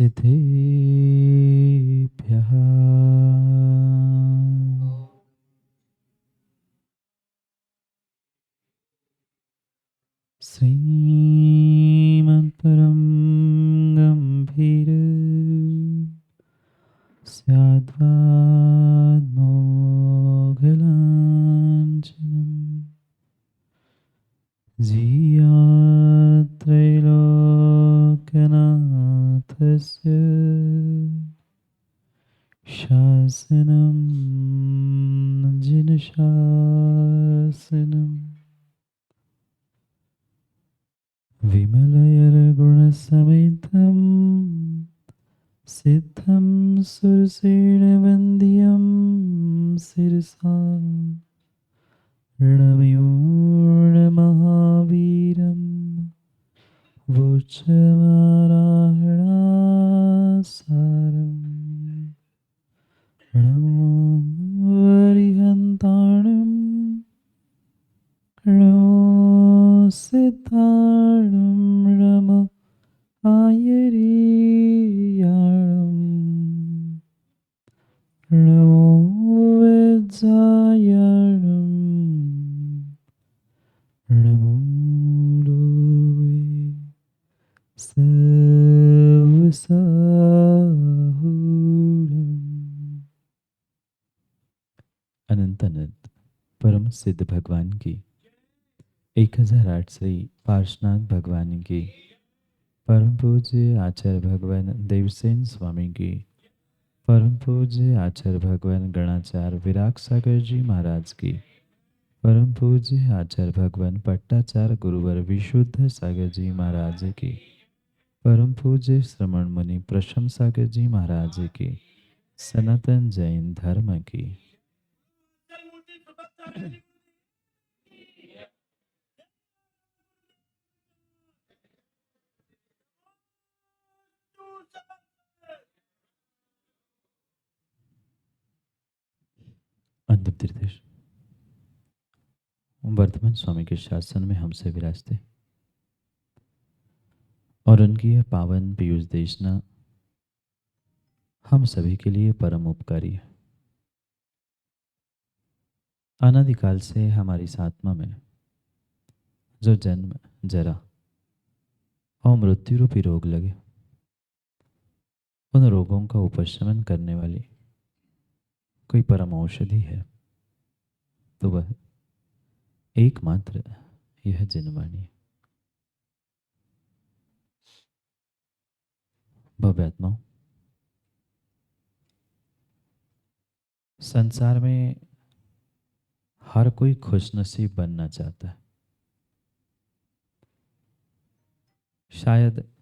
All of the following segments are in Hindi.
सिद्धेभ्यः श्रीमत्परं गम्भीर स्याद्वाद्मोघलाञ्छनम् धियात्रैलोक्यनाथस्य शासनं जिनशासनम् विमलयरगुणसमेतं सिद्धं सुरसेनवन्द्यं शिरसा रणमयूर्णमहावीरं वोचमाराहणासारम् नमो हरिहन्ताणं नमो सिद्धाणं नमो आयर्याणं नमो वेदायाणं नमो लोवे सर्वसाहुरम्। अनंत अनंत परम सिद्ध भगवान की 1008 श्री पार्श्वनाथ भगवान की परम पूज्य आचार्य भगवान देवसेन स्वामी की परम पूज्य आचार्य भगवान गणाचार्य विराग सागर जी महाराज की परम पूज्य आचार्य भगवान पट्टाचार्य गुरुवर विशुद्ध सागर जी महाराज की परम पूज्य श्रमण मुनि प्रशम सागर जी महाराज की सनातन जैन धर्म की अंतिम तीर्थेश वर्तमान स्वामी के शासन में हमसे विराजते और उनकी यह पावन पीयूष देशना हम सभी के लिए परम उपकारी है। अनादिकाल से हमारी इस आत्मा में जो जन्म जरा और मृत्यु रूपी रोग लगे, उन रोगों का उपशमन करने वाली कोई परम औषधि है तो वह एकमात्र यह जिनवाणी है। भव्य आत्माओं, संसार में हर कोई खुशनसीब बनना चाहता है। शायद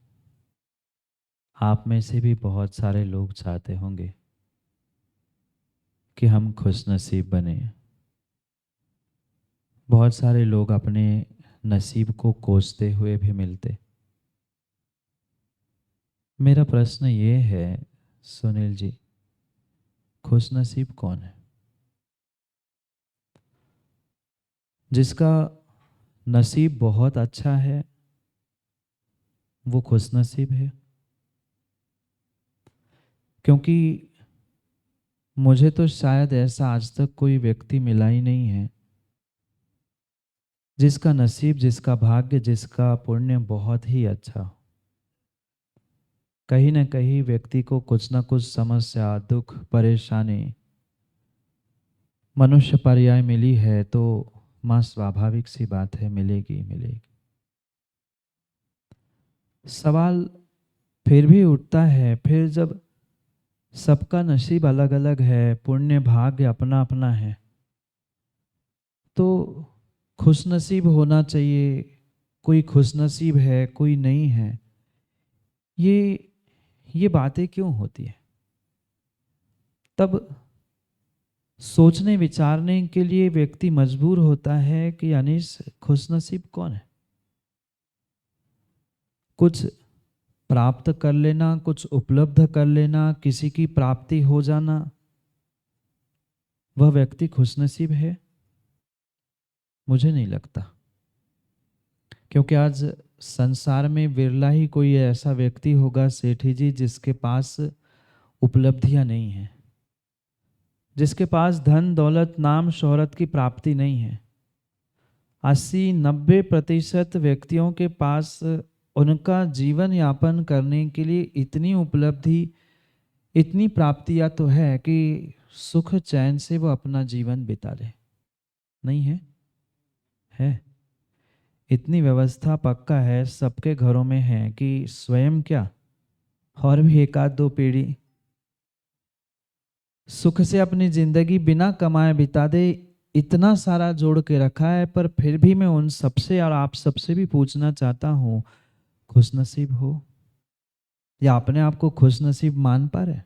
आप में से भी बहुत सारे लोग चाहते होंगे कि हम खुशनसीब बने। बहुत सारे लोग अपने नसीब को कोसते हुए भी मिलते। मेरा प्रश्न ये है सुनील जी, खुशनसीब कौन है? जिसका नसीब बहुत अच्छा है वो खुशनसीब है? क्योंकि मुझे तो शायद ऐसा आज तक कोई व्यक्ति मिला ही नहीं है जिसका नसीब, जिसका भाग्य, जिसका पुण्य बहुत ही अच्छा हो। कहीं न कहीं व्यक्ति को कुछ न कुछ समस्या, दुख, परेशानी, मनुष्य पर्याय मिली है तो मां स्वाभाविक सी बात है मिलेगी मिलेगी। सवाल फिर भी उठता है, फिर जब सबका नसीब अलग अलग है, पुण्य भाग्य अपना अपना है, तो खुशनसीब होना चाहिए। कोई खुशनसीब है, कोई नहीं है, ये बातें क्यों होती है? तब सोचने विचारने के लिए व्यक्ति मजबूर होता है कि अनीस खुशनसीब कौन है? कुछ प्राप्त कर लेना, कुछ उपलब्ध कर लेना, किसी की प्राप्ति हो जाना, वह व्यक्ति खुशनसीब है? मुझे नहीं लगता। क्योंकि आज संसार में विरला ही कोई ऐसा व्यक्ति होगा सेठी जी जिसके पास उपलब्धियां नहीं है, जिसके पास धन दौलत नाम शोहरत की प्राप्ति नहीं है। 80-90% व्यक्तियों के पास उनका जीवन यापन करने के लिए इतनी उपलब्धि, इतनी प्राप्तियां तो है कि सुख चैन से वो अपना जीवन बिता ले। नहीं है? है। इतनी व्यवस्था पक्का है, सबके घरों में है कि स्वयं क्या और भी एक आध दो पीढ़ी सुख से अपनी जिंदगी बिना कमाए बिता दे, इतना सारा जोड़ के रखा है। पर फिर भी मैं उन सबसे और आप सबसे भी पूछना चाहता हूँ, खुशनसीब हो या अपने आप को खुशनसीब मान पा रहे?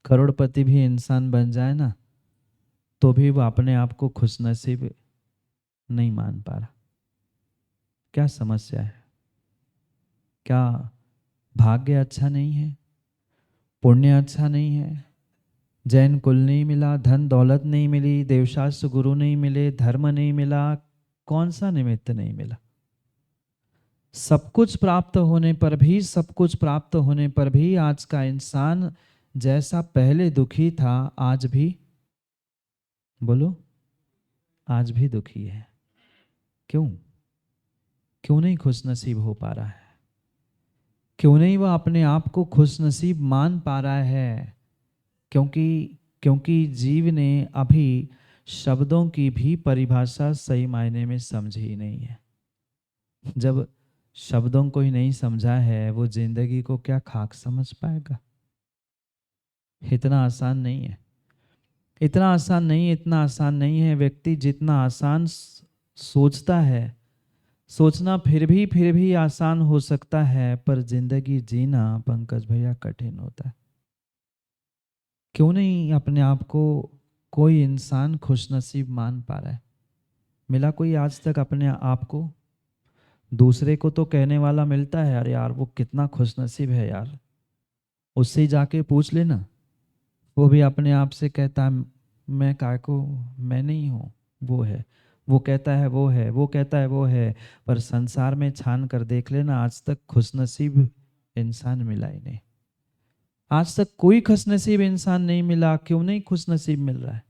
करोड़पति भी इंसान बन जाए ना तो भी वो अपने आप को खुशनसीब नहीं मान पा रहा। क्या समस्या है? क्या भाग्य अच्छा नहीं है? पुण्य अच्छा नहीं है? जैन कुल नहीं मिला, धन दौलत नहीं मिली, देवशास्त्र गुरु नहीं मिले, धर्म नहीं मिला, कौन सा निमित्त नहीं मिला? सब कुछ प्राप्त होने पर भी, सब कुछ प्राप्त होने पर भी आज का इंसान जैसा पहले दुखी था आज भी, बोलो, आज भी दुखी है। क्यों? क्यों नहीं खुशनसीब हो पा रहा है? क्यों नहीं वह अपने आप को खुशनसीब मान पा रहा है? क्योंकि क्योंकि जीव ने अभी शब्दों की भी परिभाषा सही मायने में समझी ही नहीं है। जब शब्दों को ही नहीं समझा है, वो जिंदगी को क्या खाक समझ पाएगा? इतना आसान नहीं है, इतना आसान नहीं, इतना आसान नहीं है। व्यक्ति जितना आसान सोचता है, सोचना फिर भी आसान हो सकता है, पर जिंदगी जीना पंकज भैया कठिन होता है। क्यों नहीं अपने आप को कोई इंसान खुशनसीब मान पा रहा है? मिला कोई आज तक अपने आप को? दूसरे को तो कहने वाला मिलता है, अरे यार वो कितना खुशनसीब है यार, उससे ही जाके पूछ लेना। वो भी अपने आप से कहता है मैं काय को, मैं नहीं हूँ, वो है। वो कहता है वो है, वो कहता है वो है, पर संसार में छान कर देख लेना, आज तक खुशनसीब इंसान मिला ही नहीं। आज तक कोई खुशनसीब इंसान नहीं मिला। क्यों नहीं खुशनसीब मिल रहा है?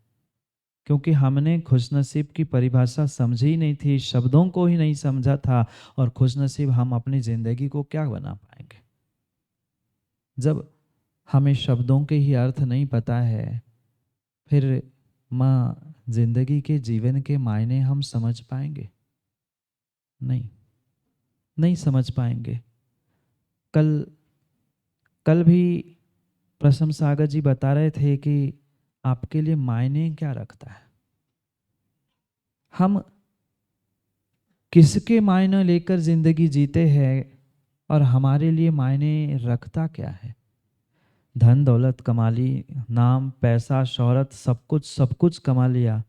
क्योंकि हमने खुशनसीब की परिभाषा समझी ही नहीं थी, शब्दों को ही नहीं समझा था। और खुशनसीब हम अपनी जिंदगी को क्या बना पाएंगे जब हमें शब्दों के ही अर्थ नहीं पता है? फिर माँ जिंदगी के जीवन के मायने हम समझ पाएंगे? नहीं, नहीं समझ पाएंगे। कल कल भी प्रसम सागर जी बता रहे थे कि आपके लिए मायने क्या रखता है। हम किसके मायने लेकर जिंदगी जीते हैं और हमारे लिए मायने रखता क्या है? धन दौलत कमा ली, नाम पैसा शोहरत सब कुछ कमा लिया,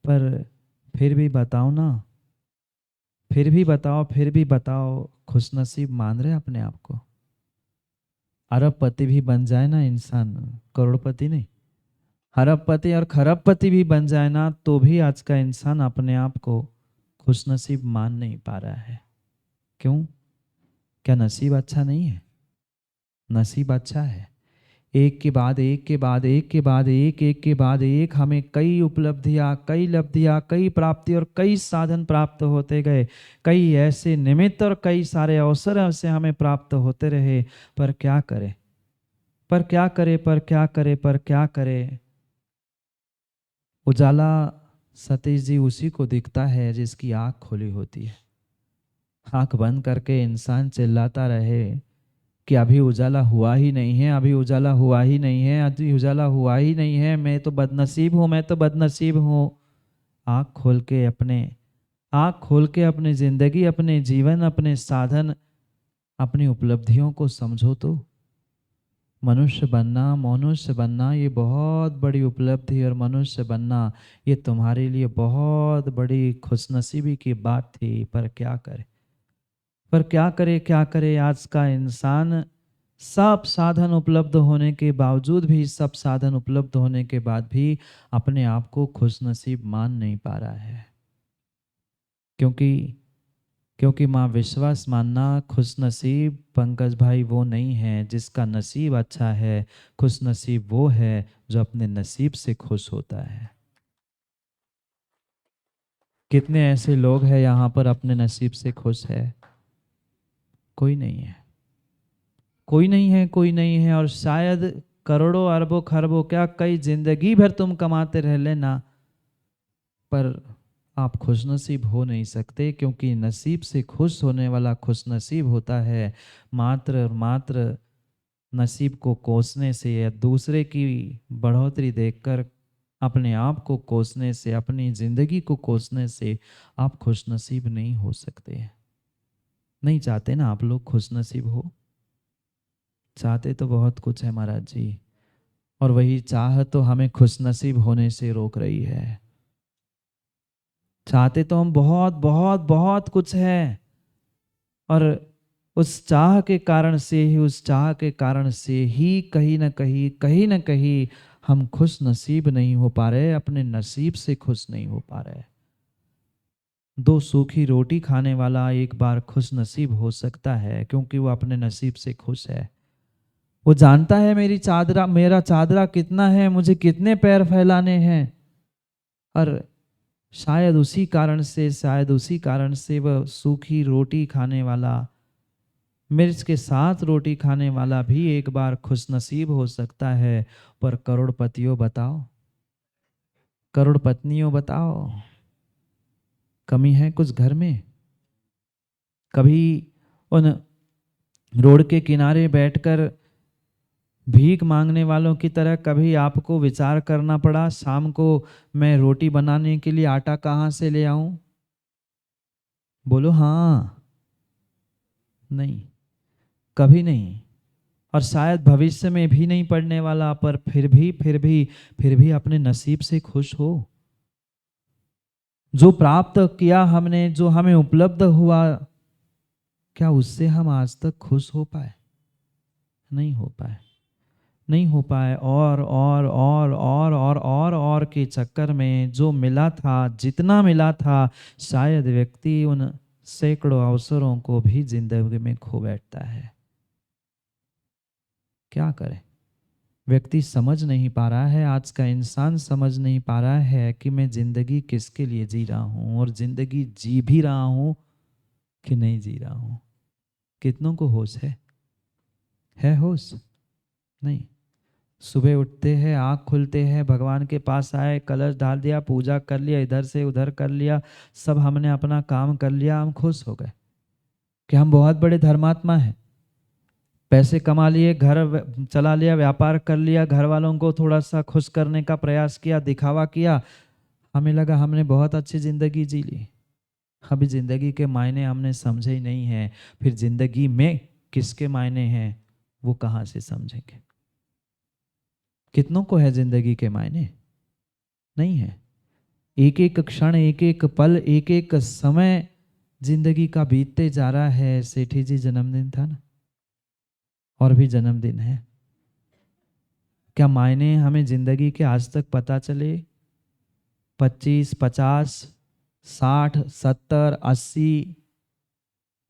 पर फिर भी बताओ ना, फिर भी बताओ, खुशनसीब मान रहे अपने आप को? अरबपति भी बन जाए ना इंसान, करोड़पति नहीं, अरबपति और खरबपति भी बन जाए ना, तो भी आज का इंसान अपने आप को खुशनसीब मान नहीं पा रहा है। क्यों? क्या नसीब अच्छा नहीं है? नसीब अच्छा है। एक के बाद एक के बाद एक के बाद एक के बाद एक हमें कई उपलब्धियां, कई लब्धियां, कई प्राप्ति और कई साधन प्राप्त होते गए। कई ऐसे निमित्त और कई सारे अवसर ऐसे हमें प्राप्त होते रहे। पर क्या करें, पर क्या करें, पर क्या करें, पर क्या करें? उजाला सतीश जी उसी को दिखता है जिसकी आंख खुली होती है। आंख बंद करके इंसान चिल्लाता रहे कि अभी उजाला हुआ ही नहीं है, अभी उजाला हुआ ही नहीं है, अभी उजाला हुआ ही नहीं है, मैं तो बदनसीब हूँ, मैं तो बदनसीब हूँ। आँख खोल के अपने आँख खोल के अपनी जिंदगी, अपने जीवन, अपने साधन, अपनी उपलब्धियों को समझो तो। मनुष्य बनना ये बहुत बड़ी उपलब्धि, और मनुष्य बनना ये तुम्हारे लिए बहुत बड़ी खुशनसीबी की बात थी। पर क्या करे, पर क्या करे, क्या करे? आज का इंसान सब साधन उपलब्ध होने के बावजूद भी, सब साधन उपलब्ध होने के बाद भी अपने आप को खुशनसीब मान नहीं पा रहा है। क्योंकि क्योंकि माँ विश्वास मानना, खुशनसीब पंकज भाई वो नहीं है जिसका नसीब अच्छा है, खुशनसीब वो है जो अपने नसीब से खुश होता है। कितने ऐसे लोग हैं यहाँ पर अपने नसीब से खुश है? कोई नहीं है, कोई नहीं है, कोई नहीं है। और शायद करोड़ों अरबों खरबों क्या कई जिंदगी भर तुम कमाते रह लेना, पर आप खुशनसीब हो नहीं सकते, क्योंकि नसीब से खुश होने वाला खुशनसीब होता है। मात्र और मात्र नसीब को कोसने से या दूसरे की बढ़ोतरी देखकर अपने आप को कोसने से, अपनी जिंदगी को कोसने से आप खुशनसीब नहीं हो सकते। नहीं चाहते ना आप लोग खुशनसीब हो? चाहते तो बहुत कुछ है महाराज जी, और वही चाह तो हमें खुशनसीब होने से रोक रही है। चाहते तो हम बहुत बहुत बहुत कुछ है, और उस चाह के कारण से ही, उस चाह के कारण से ही कहीं ना कहीं हम खुश नसीब नहीं हो पा रहे, अपने नसीब से खुश नहीं हो पा रहे। दो सूखी रोटी खाने वाला एक बार खुश नसीब हो सकता है, क्योंकि वो अपने नसीब से खुश है। वो जानता है मेरा चादरा कितना है, मुझे कितने पैर फैलाने हैं, और शायद उसी कारण से वह सूखी रोटी खाने वाला, मिर्च के साथ रोटी खाने वाला भी एक बार खुशनसीब हो सकता है। पर करोड़पतियों बताओ, करोड़पत्नियों बताओ, कमी है कुछ घर में? कभी उन रोड के किनारे बैठकर भीख मांगने वालों की तरह कभी आपको विचार करना पड़ा, शाम को मैं रोटी बनाने के लिए आटा कहाँ से ले आऊं? बोलो हाँ। नहीं, कभी नहीं। और शायद भविष्य में भी नहीं पड़ने वाला, पर फिर भी अपने नसीब से खुश हो। जो प्राप्त किया हमने, जो हमें उपलब्ध हुआ, क्या उससे हम आज तक खुश हो पाए? नहीं हो पाए, नहीं हो पाए। और के चक्कर में जो मिला था, जितना मिला था, शायद व्यक्ति उन सैकड़ों अवसरों को भी जिंदगी में खो बैठता है। क्या करे? व्यक्ति समझ नहीं पा रहा है, आज का इंसान समझ नहीं पा रहा है कि मैं जिंदगी किसके लिए जी रहा हूं, और जिंदगी जी भी रहा हूं कि नहीं जी रहा हूं। कितनों को होश है होश? नहीं। सुबह उठते हैं, आँख खुलते हैं, भगवान के पास आए, कलश डाल दिया, पूजा कर लिया, इधर से उधर कर लिया, सब हमने अपना काम कर लिया, हम खुश हो गए कि हम बहुत बड़े धर्मात्मा हैं। पैसे कमा लिए, चला लिया, व्यापार कर लिया, घर वालों को थोड़ा सा खुश करने का प्रयास किया, दिखावा किया, हमें लगा हमने बहुत अच्छी ज़िंदगी जी ली। अभी ज़िंदगी के मायने हमने समझे ही नहीं हैं, फिर ज़िंदगी में किसके मायने हैं वो कहाँ से समझेंगे? कितनों को है ज़िंदगी के मायने? नहीं है। एक एक क्षण, एक एक पल, एक एक समय जिंदगी का बीतते जा रहा है। सेठी जी जन्मदिन था ना, और भी जन्मदिन है। क्या मायने हमें जिंदगी के आज तक पता चले? 25, 50, 60, 70, 80,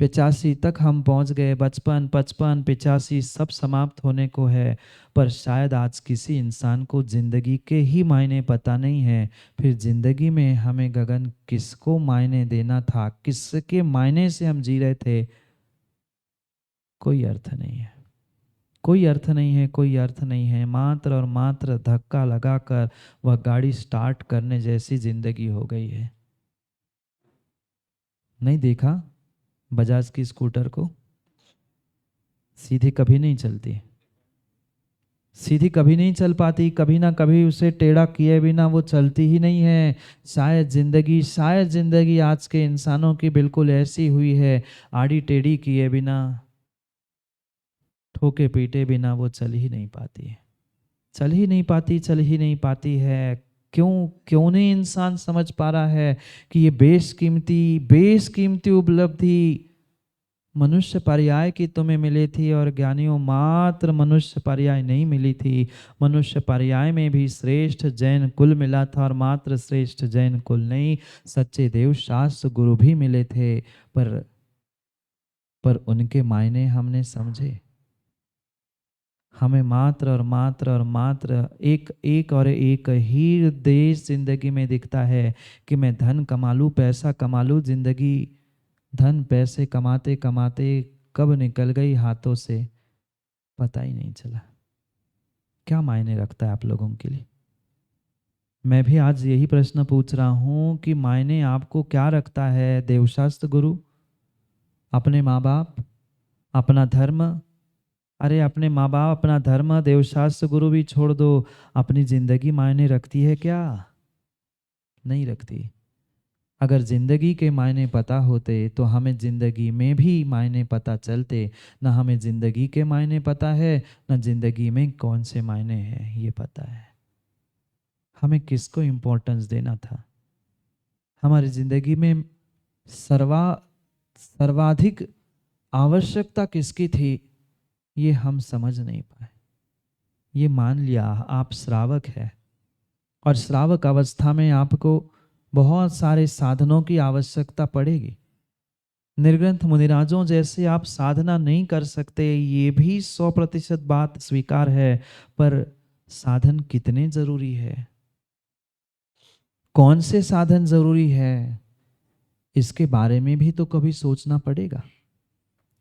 85 तक हम पहुंच गए। 55, 55, 85 सब समाप्त होने को है, पर शायद आज किसी इंसान को जिंदगी के ही मायने पता नहीं है। फिर जिंदगी में हमें गगन किसको मायने देना था, किसके मायने से हम जी रहे थे, कोई अर्थ नहीं है, कोई अर्थ नहीं है, कोई अर्थ नहीं है। मात्र और मात्र धक्का लगाकर वह गाड़ी स्टार्ट करने जैसी जिंदगी हो गई है। नहीं देखा बजाज की स्कूटर को? सीधी कभी नहीं चलती, सीधी कभी नहीं चल पाती, कभी ना कभी उसे टेढ़ा किए बिना वो चलती ही नहीं है। शायद जिंदगी आज के इंसानों की बिल्कुल ऐसी हुई है, आड़ी टेढ़ी किए बिना, ठोके पीटे बिना वो चल ही नहीं पाती है, चल ही नहीं पाती, चल ही नहीं पाती है। क्यों? क्यों नहीं इंसान समझ पा रहा है कि ये बेशकीमती बेशकीमती उपलब्धि मनुष्य पर्याय की तुम्हें मिली थी, और ज्ञानियों मात्र मनुष्य पर्याय नहीं मिली थी। मनुष्य पर्याय में भी श्रेष्ठ जैन कुल मिला था, और मात्र श्रेष्ठ जैन कुल नहीं, सच्चे देव शास्त्र गुरु भी मिले थे। पर पर उनके मायने हमने समझे। हमें मात्र और मात्र और मात्र एक एक और एक ही उद्देश्य जिंदगी में दिखता है कि मैं धन कमा लूँ, पैसा कमा लूँ। जिंदगी धन पैसे कमाते कमाते कब निकल गई हाथों से पता ही नहीं चला। क्या मायने रखता है आप लोगों के लिए? मैं भी आज यही प्रश्न पूछ रहा हूँ कि मायने आपको क्या रखता है? देवशास्त्र गुरु, अपने माँ बाप, अपना धर्म? अरे अपने माँ बाप, अपना धर्म, देवशास्त्र गुरु भी छोड़ दो, अपनी जिंदगी मायने रखती है क्या? नहीं रखती। अगर जिंदगी के मायने पता होते तो हमें जिंदगी में भी मायने पता चलते। ना हमें जिंदगी के मायने पता है, ना जिंदगी में कौन से मायने हैं ये पता है। हमें किसको इम्पोर्टेंस देना था? हमारी जिंदगी में सर्वाधिक आवश्यकता किसकी थी ये हम समझ नहीं पाए। ये मान लिया आप श्रावक है और श्रावक अवस्था में आपको बहुत सारे साधनों की आवश्यकता पड़ेगी। निर्ग्रंथ मुनिराजों जैसे आप साधना नहीं कर सकते, ये भी 100% बात स्वीकार है। पर साधन कितने जरूरी है, कौन से साधन जरूरी है, इसके बारे में भी तो कभी सोचना पड़ेगा।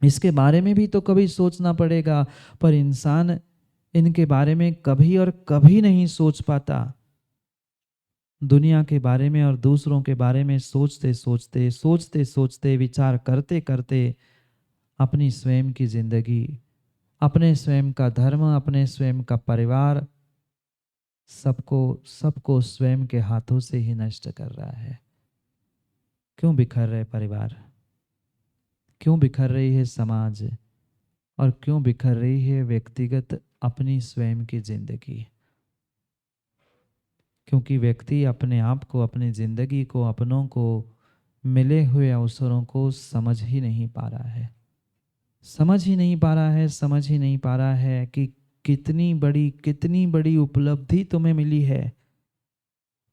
इसके बारे में भी तो कभी सोचना पड़ेगा। पर इंसान इनके बारे में कभी और कभी नहीं सोच पाता। दुनिया के बारे में और दूसरों के बारे में सोचते सोचते सोचते सोचते विचार करते करते अपनी स्वयं की जिंदगी, अपने स्वयं का धर्म, अपने स्वयं का परिवार, सबको सबको स्वयं के हाथों से ही नष्ट कर रहा है। क्यों बिखर रहे परिवार? क्यों बिखर रही है समाज? और क्यों बिखर रही है व्यक्तिगत अपनी स्वयं की जिंदगी? क्योंकि व्यक्ति अपने आप को, अपनी जिंदगी को, अपनों को, मिले हुए अवसरों को समझ ही नहीं पा रहा है। समझ ही नहीं पा रहा है, समझ ही नहीं पा रहा है कि कितनी बड़ी उपलब्धि तुम्हें मिली है,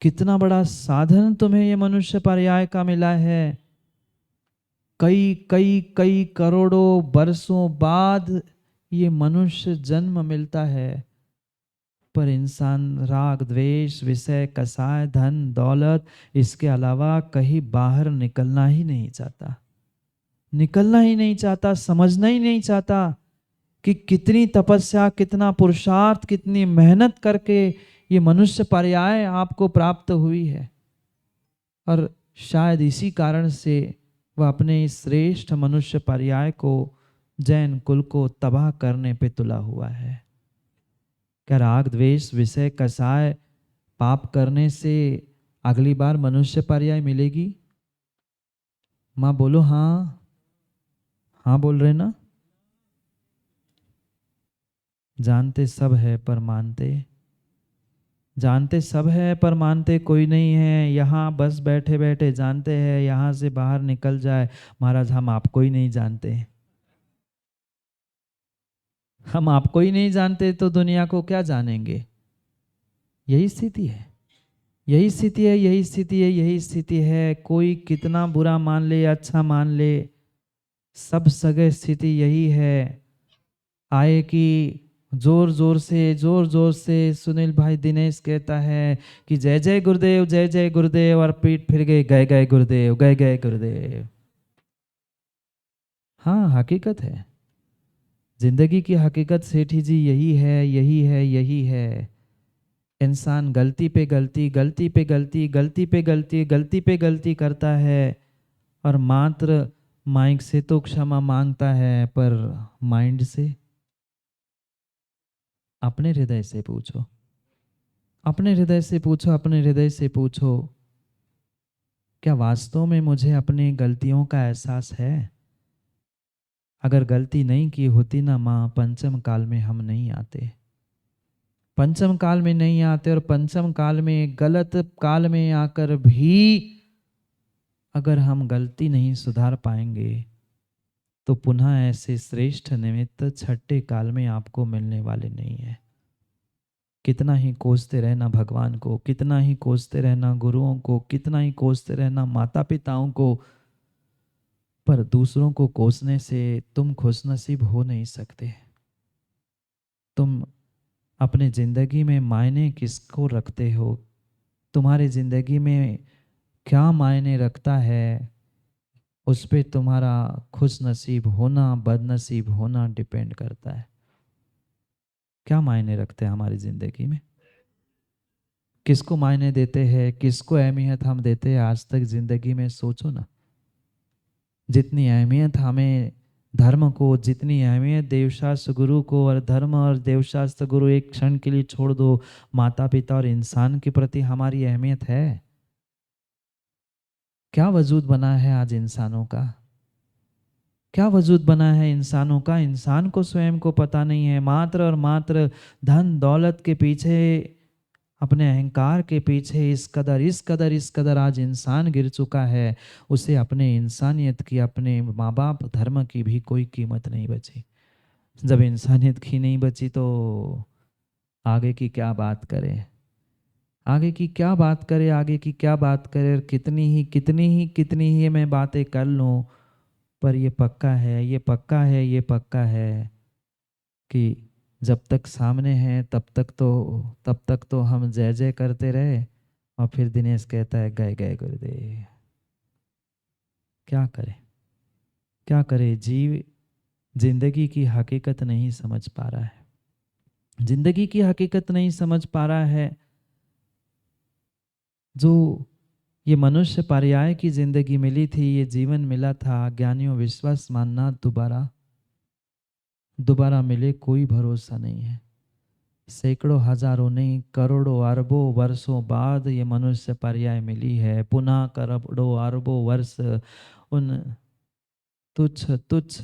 कितना बड़ा साधन तुम्हें ये मनुष्य पर्याय का मिला है। कई कई कई करोड़ों वर्षों बाद ये मनुष्य जन्म मिलता है। पर इंसान राग द्वेष, विषय कसाय, धन दौलत, इसके अलावा कहीं बाहर निकलना ही नहीं चाहता। निकलना ही नहीं चाहता, समझना ही नहीं चाहता कि कितनी तपस्या, कितना पुरुषार्थ, कितनी मेहनत करके ये मनुष्य पर्याय आपको प्राप्त हुई है। और शायद इसी कारण से वह अपने इस श्रेष्ठ मनुष्य पर्याय को, जैन कुल को तबाह करने पे तुला हुआ है। क्या राग द्वेष, विषय कसाय, पाप करने से अगली बार मनुष्य पर्याय मिलेगी? माँ बोलो हाँ। हाँ बोल रहे ना? जानते सब है पर मानते, जानते सब है पर मानते कोई नहीं है। यहाँ बस बैठे बैठे जानते हैं, यहाँ से बाहर निकल जाए महाराज हम आपको ही नहीं जानते। हम आपको ही नहीं जानते तो दुनिया को क्या जानेंगे? यही स्थिति है, यही स्थिति है, यही स्थिति है, यही स्थिति है। कोई कितना बुरा मान ले, अच्छा मान ले, सब जगह स्थिति यही है। आए कि जोर जोर से सुनील भाई दिनेश कहता है कि जय जय गुरुदेव, जय जय गुरुदेव, और पीठ फिर गए, गए गए गुरुदेव, गए गए गुरुदेव। हाँ हकीकत है, जिंदगी की हकीकत सेठी जी यही है, यही है, यही है। इंसान गलती पे गलती, गलती पे गलती, गलती पे गलती, गलती पे गलती करता है और मात्र माइक से तो क्षमा मांगता है, पर माइंड से? अपने हृदय से पूछो, अपने हृदय से पूछो, अपने हृदय से पूछो, क्या वास्तव में मुझे अपनी गलतियों का एहसास है? अगर गलती नहीं की होती ना माँ, पंचम काल में हम नहीं आते। पंचम काल में नहीं आते, और पंचम काल में, गलत काल में आकर भी अगर हम गलती नहीं सुधार पाएंगे तो पुनः ऐसे श्रेष्ठ निमित्त छठे काल में आपको मिलने वाले नहीं है। कितना ही कोसते रहना भगवान को, कितना ही कोसते रहना गुरुओं को, कितना ही कोसते रहना माता पिताओं को, पर दूसरों को कोसने से तुम खुशनसीब हो नहीं सकते। तुम अपने ज़िंदगी में मायने किसको रखते हो? तुम्हारी ज़िंदगी में क्या मायने रखता है, उस पे तुम्हारा खुशनसीब होना बदनसीब होना डिपेंड करता है। क्या मायने रखते हैं हमारी ज़िंदगी में? किसको मायने देते हैं, किसको अहमियत हम देते हैं आज तक ज़िंदगी में? सोचो ना। जितनी अहमियत हमें धर्म को, जितनी अहमियत देवशास्त्र गुरु को, और धर्म और देवशास्त्र गुरु एक क्षण के लिए छोड़ दो, माता पिता और इंसान के प्रति हमारी अहमियत है। क्या वजूद बना है आज इंसानों का? क्या वजूद बना है इंसानों का? इंसान को स्वयं को पता नहीं है। मात्र और मात्र धन दौलत के पीछे, अपने अहंकार के पीछे इस कदर आज इंसान गिर चुका है, उसे अपने इंसानियत की, अपने माँ बाप धर्म की भी कोई कीमत नहीं बची। जब इंसानियत की नहीं बची तो आगे की क्या बात करें? आगे की क्या बात करें? आगे की क्या बात करें? और कितनी ही मैं बातें कर लूँ, पर ये पक्का है, ये पक्का है, ये पक्का है कि जब तक सामने हैं तब तक तो हम जय जय करते रहे, और फिर दिनेश कहता है गए गए गुरुदेव। क्या करें? क्या करे? जीव जिंदगी की हकीकत नहीं समझ पा रहा है। जिंदगी की हकीकत नहीं समझ पा रहा है। जो ये मनुष्य पर्याय की जिंदगी मिली थी, ये जीवन मिला था, ज्ञानियों विश्वास मानना दोबारा दोबारा मिले कोई भरोसा नहीं है। सैकड़ों हजारों नहीं, करोड़ों अरबों वर्षों बाद ये मनुष्य पर्याय मिली है। पुनः करोड़ों अरबों वर्ष उन तुच्छ तुच्छ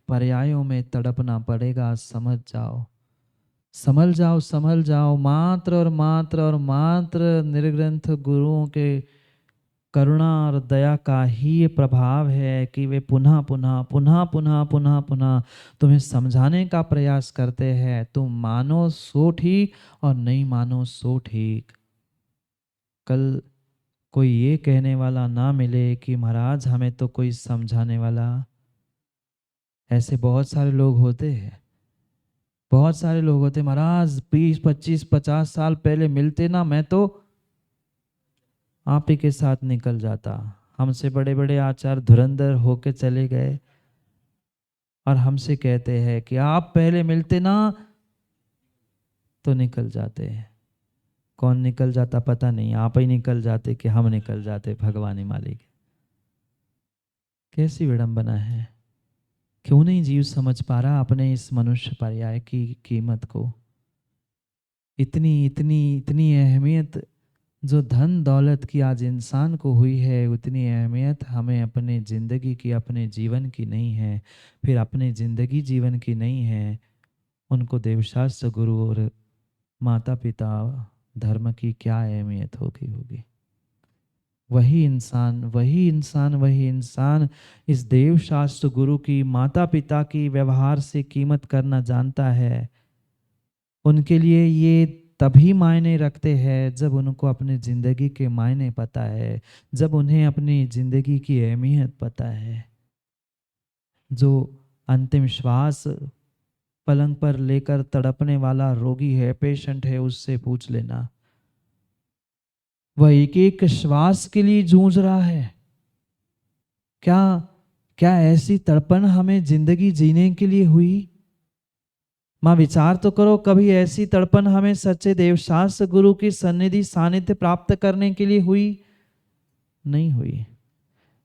पर्यायों में तड़पना पड़ेगा। समझ जाओ, संभल जाओ, संभल जाओ। मात्र और मात्र और मात्र निर्ग्रंथ गुरुओं के करुणा और दया का ही ये प्रभाव है कि वे पुनः पुनः पुनः पुनः पुनः पुनः तुम्हें समझाने का प्रयास करते हैं। तुम मानो सो ठीक और नहीं मानो सो ठीक। कल कोई ये कहने वाला ना मिले कि महाराज हमें तो कोई समझाने वाला। ऐसे बहुत सारे लोग होते हैं, बहुत सारे लोग होते। महाराज 20 25 50 साल पहले मिलते ना, मैं तो आप ही के साथ निकल जाता। हमसे बड़े बड़े आचार्य धुरंधर होके चले गए, और हमसे कहते हैं कि आप पहले मिलते ना तो निकल जाते हैं। कौन निकल जाता पता नहीं, आप ही निकल जाते कि हम निकल जाते, भगवान ही मालिक। कैसी विडंबना है। क्यों नहीं जीव समझ पा रहा अपने इस मनुष्य पर्याय की कीमत को? इतनी इतनी इतनी अहमियत जो धन दौलत की आज इंसान को हुई है, उतनी अहमियत हमें अपने ज़िंदगी की, अपने जीवन की नहीं है। फिर अपने ज़िंदगी जीवन की नहीं है, उनको देवशास्त्र गुरु और माता पिता धर्म की क्या अहमियत होगी? वही इंसान इस देवशास्त्र गुरु की, माता पिता की व्यवहार से कीमत करना जानता है। उनके लिए ये तभी मायने रखते हैं जब उनको अपनी ज़िंदगी के मायने पता है, जब उन्हें अपनी ज़िंदगी की अहमियत पता है। जो अंतिम श्वास पलंग पर लेकर तड़पने वाला रोगी है, पेशेंट है, उससे पूछ लेना। वह एक एक श्वास के लिए जूझ रहा है। क्या क्या ऐसी तड़पन हमें जिंदगी जीने के लिए हुई? माँ विचार तो करो, कभी ऐसी तड़पन हमें सच्चे देवशास्त्र गुरु की सन्निधि सानिध्य प्राप्त करने के लिए हुई? नहीं हुई,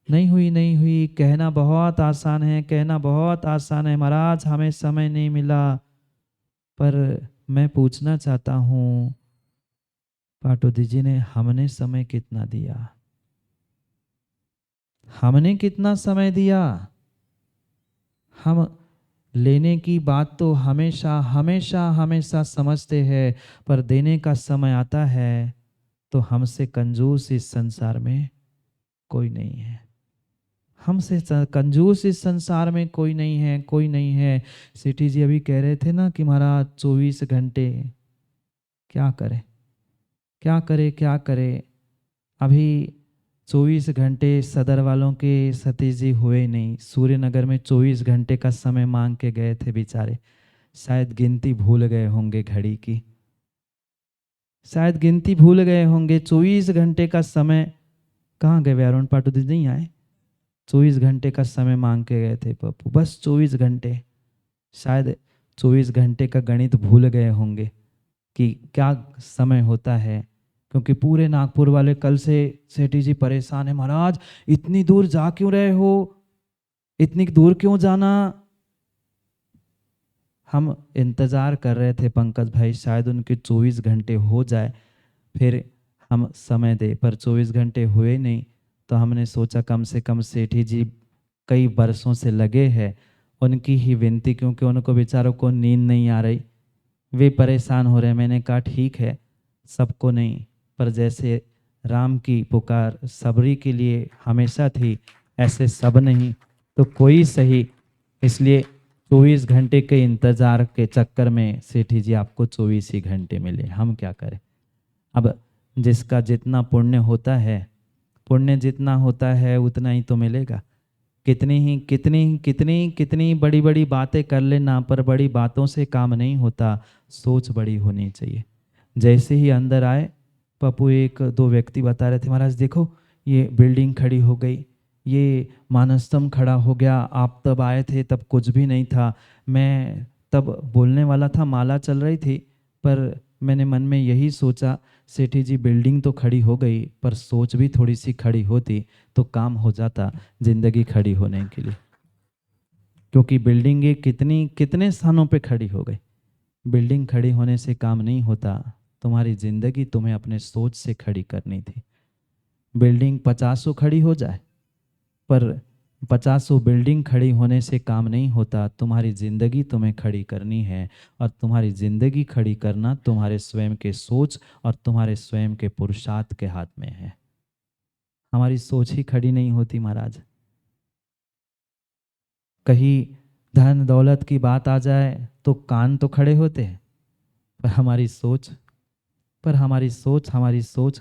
नहीं हुई, नहीं हुई। कहना बहुत आसान है, कहना बहुत आसान है, महाराज हमें समय नहीं मिला। पर मैं पूछना चाहता हूँ पाटोदी जी ने, हमने समय कितना दिया? हमने कितना समय दिया? हम लेने की बात तो हमेशा हमेशा हमेशा समझते हैं, पर देने का समय आता है तो हमसे कंजूस इस संसार में कोई नहीं है। हमसे कंजूस इस संसार में कोई नहीं है, कोई नहीं है। सिटी जी अभी कह रहे थे ना कि महाराज 24 घंटे क्या करें, क्या करें, क्या करें। अभी 24 घंटे सदर वालों के सतीश जी हुए नहीं। सूर्यनगर में 24 घंटे का समय मांग के गए थे बेचारे, शायद गिनती भूल गए होंगे घड़ी की, शायद गिनती भूल गए होंगे। 24 घंटे का समय कहाँ गए? अरुण पाटुदी नहीं आए? 24 घंटे का समय मांग के गए थे पप्पू, बस 24 घंटे। शायद 24 घंटे का गणित भूल गए होंगे कि क्या समय होता है। क्योंकि पूरे नागपुर वाले कल से सेठी जी परेशान है, महाराज इतनी दूर जा क्यों रहे हो, इतनी दूर क्यों जाना। हम इंतज़ार कर रहे थे पंकज भाई, शायद उनके 24 घंटे हो जाए फिर हम समय दे, पर 24 घंटे हुए नहीं। तो हमने सोचा कम से कम सेठी जी कई बरसों से लगे हैं, उनकी ही विनती, क्योंकि उनको बेचारों को नींद नहीं आ रही, वे परेशान हो रहे हैं। मैंने कहा ठीक है, सबको नहीं, पर जैसे राम की पुकार सबरी के लिए हमेशा थी, ऐसे सब नहीं तो कोई सही। इसलिए 24 घंटे के इंतज़ार के चक्कर में सेठी जी आपको 24 ही घंटे मिले, हम क्या करें। अब जिसका जितना पुण्य होता है, पुण्य जितना होता है उतना ही तो मिलेगा। कितनी बड़ी बड़ी बातें कर लेना, पर बड़ी बातों से काम नहीं होता, सोच बड़ी होनी चाहिए। जैसे ही अंदर आए पप्पू, एक दो व्यक्ति बता रहे थे, महाराज देखो ये बिल्डिंग खड़ी हो गई, ये मानस्तंभ खड़ा हो गया, आप तब आए थे तब कुछ भी नहीं था। मैं तब बोलने वाला था, माला चल रही थी, पर मैंने मन में यही सोचा सेठी जी बिल्डिंग तो खड़ी हो गई, पर सोच भी थोड़ी सी खड़ी होती तो काम हो जाता जिंदगी खड़ी होने के लिए। क्योंकि बिल्डिंगें कितने स्थानों पे खड़ी हो गई। बिल्डिंग खड़ी होने से काम नहीं होता, तुम्हारी जिंदगी तुम्हें अपने सोच से खड़ी करनी थी। बिल्डिंग 50 खड़ी हो जाए, पर 50 बिल्डिंग खड़ी होने से काम नहीं होता, तुम्हारी ज़िंदगी तुम्हें खड़ी करनी है। और तुम्हारी ज़िंदगी खड़ी करना तुम्हारे स्वयं के सोच और तुम्हारे स्वयं के पुरुषार्थ के हाथ में है। हमारी सोच ही खड़ी नहीं होती महाराज। कहीं धन दौलत की बात आ जाए तो कान तो खड़े होते हैं, पर हमारी सोच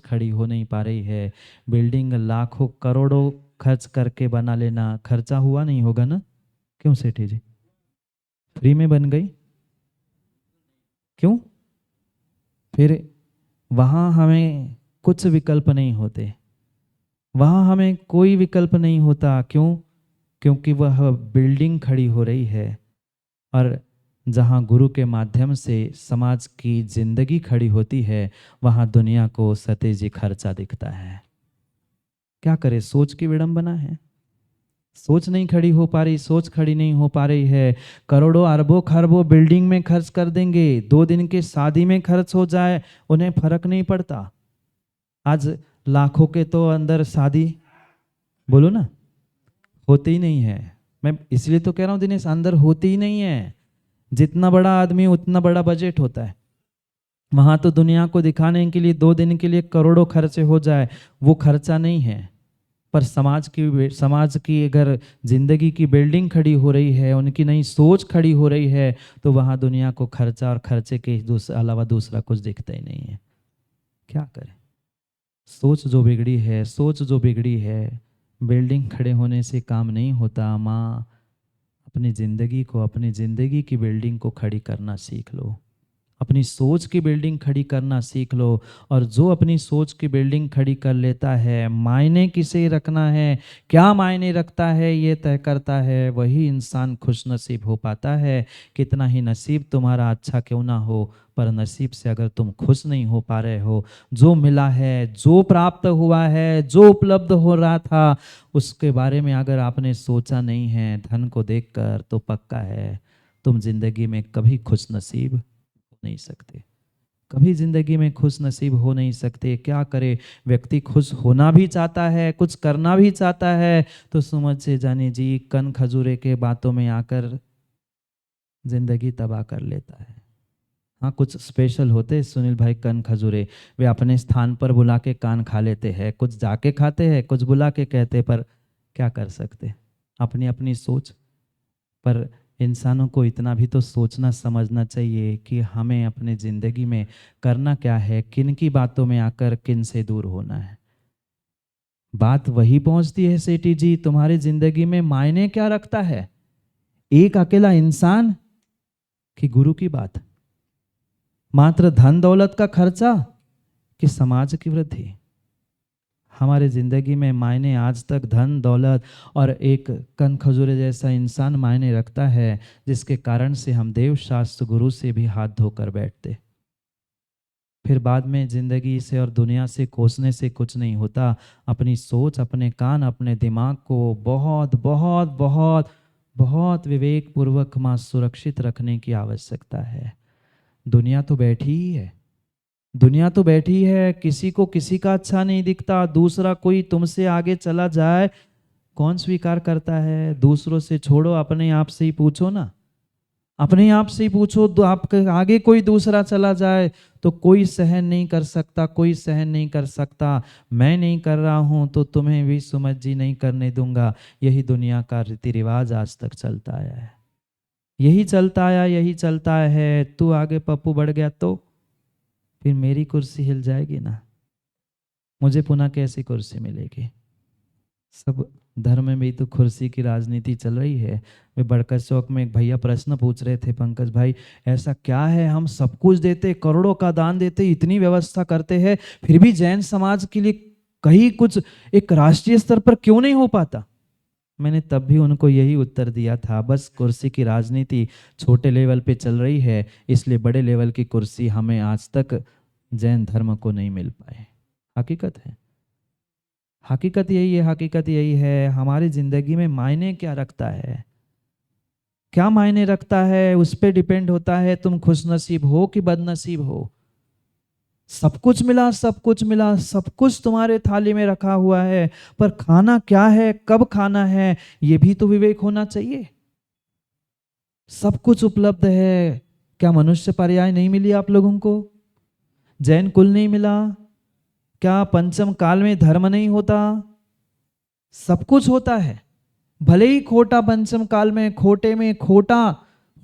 खड़ी हो नहीं पा रही है। बिल्डिंग लाखों करोड़ों खर्च करके बना लेना, खर्चा हुआ नहीं होगा ना? क्यों सेठी जी? फ्री में बन गई? क्यों? फिर वहाँ हमें कुछ विकल्प नहीं होते, वहाँ हमें कोई विकल्प नहीं होता। क्यों? क्योंकि वह बिल्डिंग खड़ी हो रही है। और जहाँ गुरु के माध्यम से समाज की जिंदगी खड़ी होती है, वहाँ दुनिया को सतेज ही खर्चा दिखता है। क्या करे, सोच की विडंबना है। सोच नहीं खड़ी हो पा रही, सोच खड़ी नहीं हो पा रही है। करोड़ों अरबों खरबों बिल्डिंग में खर्च कर देंगे, 2 दिन के शादी में खर्च हो जाए उन्हें फर्क नहीं पड़ता। आज लाखों के तो अंदर शादी, बोलो ना, होती ही नहीं है। मैं इसलिए तो कह रहा हूँ दिनेश, अंदर होती ही नहीं है। जितना बड़ा आदमी उतना बड़ा बजट होता है। वहां तो दुनिया को दिखाने के लिए 2 दिन के लिए करोड़ों खर्चे हो जाए, वो खर्चा नहीं है। पर समाज की अगर जिंदगी की बिल्डिंग खड़ी हो रही है, उनकी नई सोच खड़ी हो रही है, तो वहां दुनिया को खर्चा और खर्चे के अलावा दूसरा कुछ दिखता ही नहीं है। क्या करें, सोच जो बिगड़ी है, बिल्डिंग खड़े होने से काम नहीं होता। माँ, अपनी ज़िंदगी की बिल्डिंग को खड़ी करना सीख लो, अपनी सोच की बिल्डिंग खड़ी करना सीख लो। और जो अपनी सोच की बिल्डिंग खड़ी कर लेता है, मायने किसे रखना है, क्या मायने रखता है, ये तय करता है, वही इंसान खुश नसीब हो पाता है। कितना ही नसीब तुम्हारा अच्छा क्यों ना हो, पर नसीब से अगर तुम खुश नहीं हो पा रहे हो, जो मिला है, जो प्राप्त हुआ है, जो उपलब्ध हो रहा था, उसके बारे में अगर आपने सोचा नहीं है धन को देखकर, तो पक्का है तुम जिंदगी में कभी खुश नसीब नहीं सकते, कभी जिंदगी में खुश नसीब हो नहीं सकते। क्या करे, व्यक्ति खुश होना भी चाहता है, कुछ करना भी चाहता है, तो समझ से जाने जी कन खजूरे के बातों में आकर जिंदगी तबाह कर लेता है। हाँ, कुछ स्पेशल होते सुनील भाई कन खजूरे, वे अपने स्थान पर बुला के कान खा लेते हैं, कुछ जाके खाते हैं, कुछ बुला के कहते, पर क्या कर सकते, अपनी अपनी सोच। पर इंसानों को इतना भी तो सोचना समझना चाहिए कि हमें अपने ज़िंदगी में करना क्या है, किन की बातों में आकर किन से दूर होना है। बात वही पहुंचती है सेठी जी, तुम्हारी जिंदगी में मायने क्या रखता है, एक अकेला इंसान कि गुरु की बात, मात्र धन दौलत का खर्चा कि समाज की वृद्धि। हमारे ज़िंदगी में मायने आज तक धन दौलत और एक कन खजूरे जैसा इंसान मायने रखता है, जिसके कारण से हम देव शास्त्र गुरु से भी हाथ धोकर बैठते। फिर बाद में ज़िंदगी से और दुनिया से कोसने से कुछ नहीं होता। अपनी सोच, अपने कान, अपने दिमाग को बहुत बहुत बहुत बहुत विवेक पूर्वक मां सुरक्षित रखने की आवश्यकता है। दुनिया तो बैठी ही है, दुनिया तो बैठी है, किसी को किसी का अच्छा नहीं दिखता। दूसरा कोई तुमसे आगे चला जाए, कौन स्वीकार करता है? दूसरों से छोड़ो, अपने आप से ही पूछो ना, अपने आप से ही पूछो। तो आपके आगे कोई दूसरा चला जाए तो कोई सहन नहीं कर सकता, कोई सहन नहीं कर सकता। मैं नहीं कर रहा हूं तो तुम्हें भी सुमत जी नहीं करने दूंगा। यही दुनिया का रीति रिवाज आज तक चलता आया है, यही चलता आया, यही चलता है। तू आगे पप्पू बढ़ गया तो फिर मेरी कुर्सी हिल जाएगी ना, मुझे पुनः कैसी कुर्सी मिलेगी? सब धर्म में भी तो कुर्सी की राजनीति चल रही है। वे बड़कच चौक में एक भैया प्रश्न पूछ रहे थे, पंकज भाई ऐसा क्या है, हम सब कुछ देते, करोड़ों का दान देते, इतनी व्यवस्था करते हैं, फिर भी जैन समाज के लिए कहीं कुछ एक राष्ट्रीय स्तर पर क्यों नहीं हो पाता? मैंने तब भी उनको यही उत्तर दिया था, बस कुर्सी की राजनीति छोटे लेवल पे चल रही है, इसलिए बड़े लेवल की कुर्सी हमें आज तक जैन धर्म को नहीं मिल पाए। हकीकत है, हकीकत यही है, हकीकत यही है। हमारी जिंदगी में मायने क्या रखता है, क्या मायने रखता है, उस पर डिपेंड होता है तुम खुशनसीब हो कि बदनसीब हो। सब कुछ मिला, सब कुछ मिला, सब कुछ तुम्हारे थाली में रखा हुआ है, पर खाना क्या है, कब खाना है, ये भी तो विवेक होना चाहिए। सब कुछ उपलब्ध है, क्या मनुष्य पर्याय नहीं मिली आप लोगों को? जैन कुल नहीं मिला? क्या पंचम काल में धर्म नहीं होता? सब कुछ होता है, भले ही खोटा पंचम काल में, खोटे में खोटा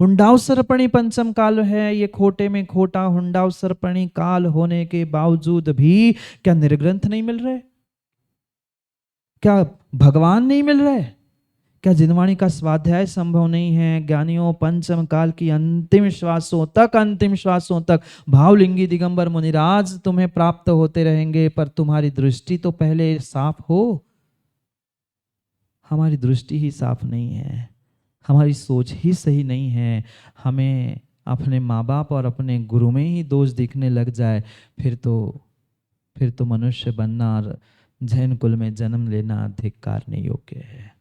हुंडाव सर्पणी पंचम काल है, ये खोटे में खोटा हुंडाव सर्पणी काल होने के बावजूद भी क्या निर्ग्रंथ नहीं मिल रहे? क्या भगवान नहीं मिल रहे? क्या जिनवाणी का स्वाध्याय संभव नहीं है? ज्ञानियों, पंचम काल की अंतिम श्वासों तक, अंतिम श्वासों तक भावलिंगी दिगंबर मुनिराज तुम्हें प्राप्त होते रहेंगे, पर तुम्हारी दृष्टि तो पहले साफ हो। हमारी दृष्टि ही साफ नहीं है, हमारी सोच ही सही नहीं है। हमें अपने माँ बाप और अपने गुरु में ही दोष दिखने लग जाए, फिर तो मनुष्य बनना और जैन कुल में जन्म लेना धिक्कार नहीं योग्य है,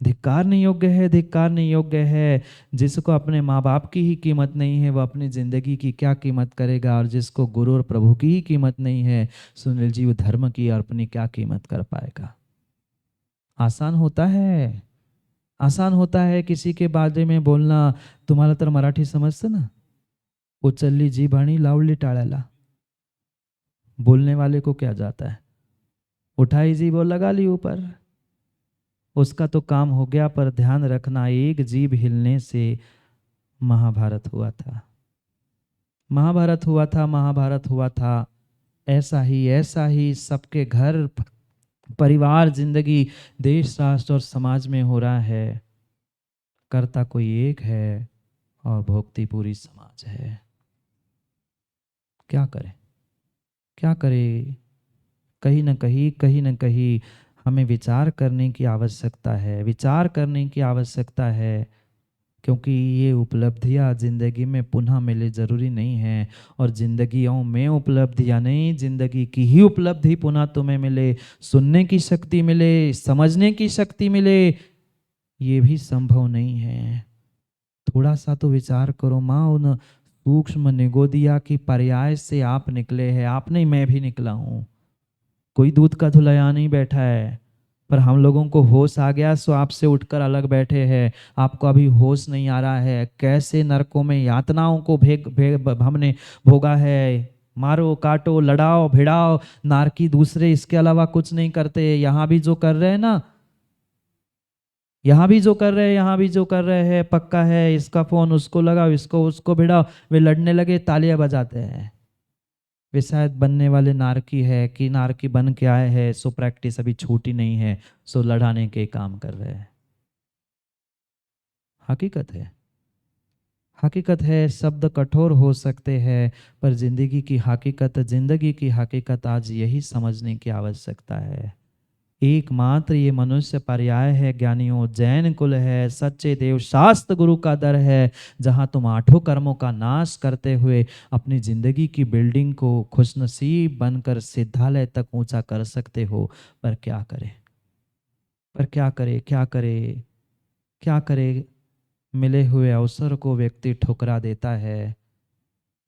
धिक्कार नहीं योग्य है, धिक्कार नहीं योग्य है। जिसको अपने माँ बाप की ही कीमत नहीं है, वह अपनी जिंदगी की क्या कीमत करेगा? और जिसको गुरु और प्रभु की ही कीमत नहीं है, सुनील जी, वो धर्म की और अपनी क्या कीमत कर पाएगा? आसान होता है, आसान होता है किसी के बारे में बोलना। तुम्हाला तर मराठी समजतं ना, उचलली जीभ आणि लावली टाळ्याला। बोलने वाले को क्या जाता है, उठाई जीभ और लगा ली ऊपर, उसका तो काम हो गया। पर ध्यान रखना, एक जीभ हिलने से महाभारत हुआ था, महाभारत हुआ था, महाभारत हुआ था। ऐसा ही सबके घर, परिवार, जिंदगी, देश, राष्ट्र और समाज में हो रहा है। कर्ता कोई एक है और भोगती पूरी समाज है। क्या करें, क्या करें? कहीं न कहीं हमें विचार करने की आवश्यकता है, विचार करने की आवश्यकता है, क्योंकि ये उपलब्धियाँ ज़िंदगी में पुनः मिले ज़रूरी नहीं है। और ज़िंदगियों में उपलब्धियाँ नहीं, ज़िंदगी की ही उपलब्धि पुनः तुम्हें मिले, सुनने की शक्ति मिले, समझने की शक्ति मिले, ये भी संभव नहीं है। थोड़ा सा तो विचार करो माँ, उन सूक्ष्म निगोदिया की पर्याय से आप निकले हैं, आप नहीं, मैं भी निकला हूँ। कोई दूध का धुलैया नहीं बैठा है, पर हम लोगों को होश आ गया सो आपसे उठकर अलग बैठे हैं। आपको अभी होश नहीं आ रहा है, कैसे नरकों में यातनाओं को हमने भोगा है। मारो, काटो, लड़ाओ, भिड़ाओ, नारकी दूसरे, इसके अलावा कुछ नहीं करते। यहाँ भी जो कर रहे हैं ना, यहाँ भी जो कर रहे हैं, यहाँ भी जो कर रहे हैं, पक्का है, इसका फोन उसको लगाओ, इसको उसको भिड़ाओ, वे लड़ने लगे, तालियां बजाते हैं। वे शायद बनने वाले नारकी है कि नारकी बन के आए हैं, सो प्रैक्टिस अभी छूटी नहीं है, सो लड़ाने के काम कर रहे हैं। हकीकत है, हकीकत है। शब्द कठोर हो सकते हैं, पर जिंदगी की हकीकत आज यही समझने की आवश्यकता है। एकमात्र ये मनुष्य पर्याय है ज्ञानियों, जैन कुल है, सच्चे देव शास्त्र गुरु का दर है, जहाँ तुम आठों कर्मों का नाश करते हुए अपनी जिंदगी की बिल्डिंग को खुशनसीब बनकर सिद्धालय तक ऊंचा कर सकते हो। पर क्या करे, पर क्या करे, क्या करे, क्या करे। मिले हुए अवसर को व्यक्ति ठुकरा देता है,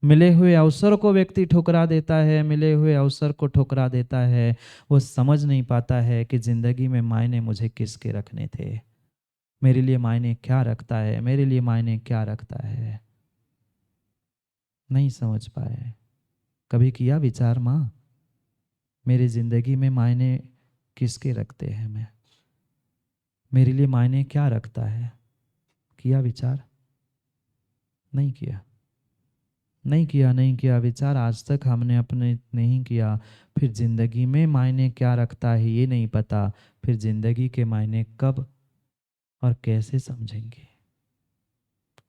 मिले हुए अवसर को व्यक्ति ठुकरा देता है, मिले हुए अवसर को ठुकरा देता है। वो समझ नहीं पाता है कि जिंदगी में मायने मुझे किसके रखने थे, मेरे लिए मायने क्या रखता है, मेरे लिए मायने क्या रखता है। नहीं समझ पाए। कभी किया विचार माँ, मेरी जिंदगी में मायने किसके रखते हैं, मैं, मेरे लिए मायने क्या रखता है। किया विचार? नहीं किया, नहीं किया, नहीं किया विचार। आज तक हमने अपने नहीं किया। फिर जिंदगी में मायने क्या रखता है ये नहीं पता, फिर जिंदगी के मायने कब और कैसे समझेंगे,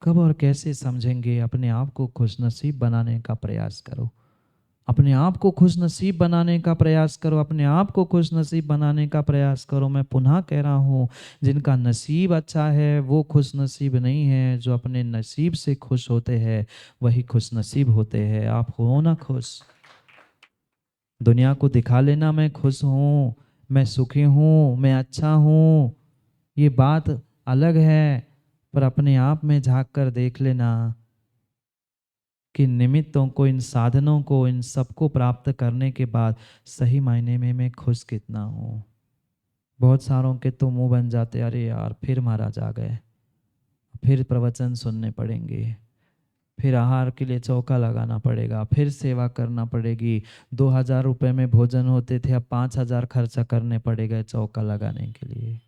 कब और कैसे समझेंगे। अपने आप को खुशनसीब बनाने का प्रयास करो, अपने आप को खुशनसीब बनाने का प्रयास करो, अपने आप को खुशनसीब बनाने का प्रयास करो। मैं पुनः कह रहा हूँ, जिनका नसीब अच्छा है वो खुशनसीब नहीं है, जो अपने नसीब से खुश होते हैं वही खुशनसीब होते हैं। आप हो ना खुश? दुनिया को दिखा लेना मैं खुश हूँ, मैं सुखी हूँ, मैं अच्छा हूँ, ये बात अलग है। पर अपने आप में झांक कर देख लेना कि निमित्तों को, इन साधनों को, इन सबको प्राप्त करने के बाद सही मायने में मैं खुश कितना हूँ। बहुत सारों के तो मुंह बन जाते, अरे यार फिर महाराज आ गए, फिर प्रवचन सुनने पड़ेंगे, फिर आहार के लिए चौका लगाना पड़ेगा, फिर सेवा करना पड़ेगी। 2,000 रुपये में भोजन होते थे, अब 5,000 खर्चा करने पड़ेगा चौका लगाने के लिए।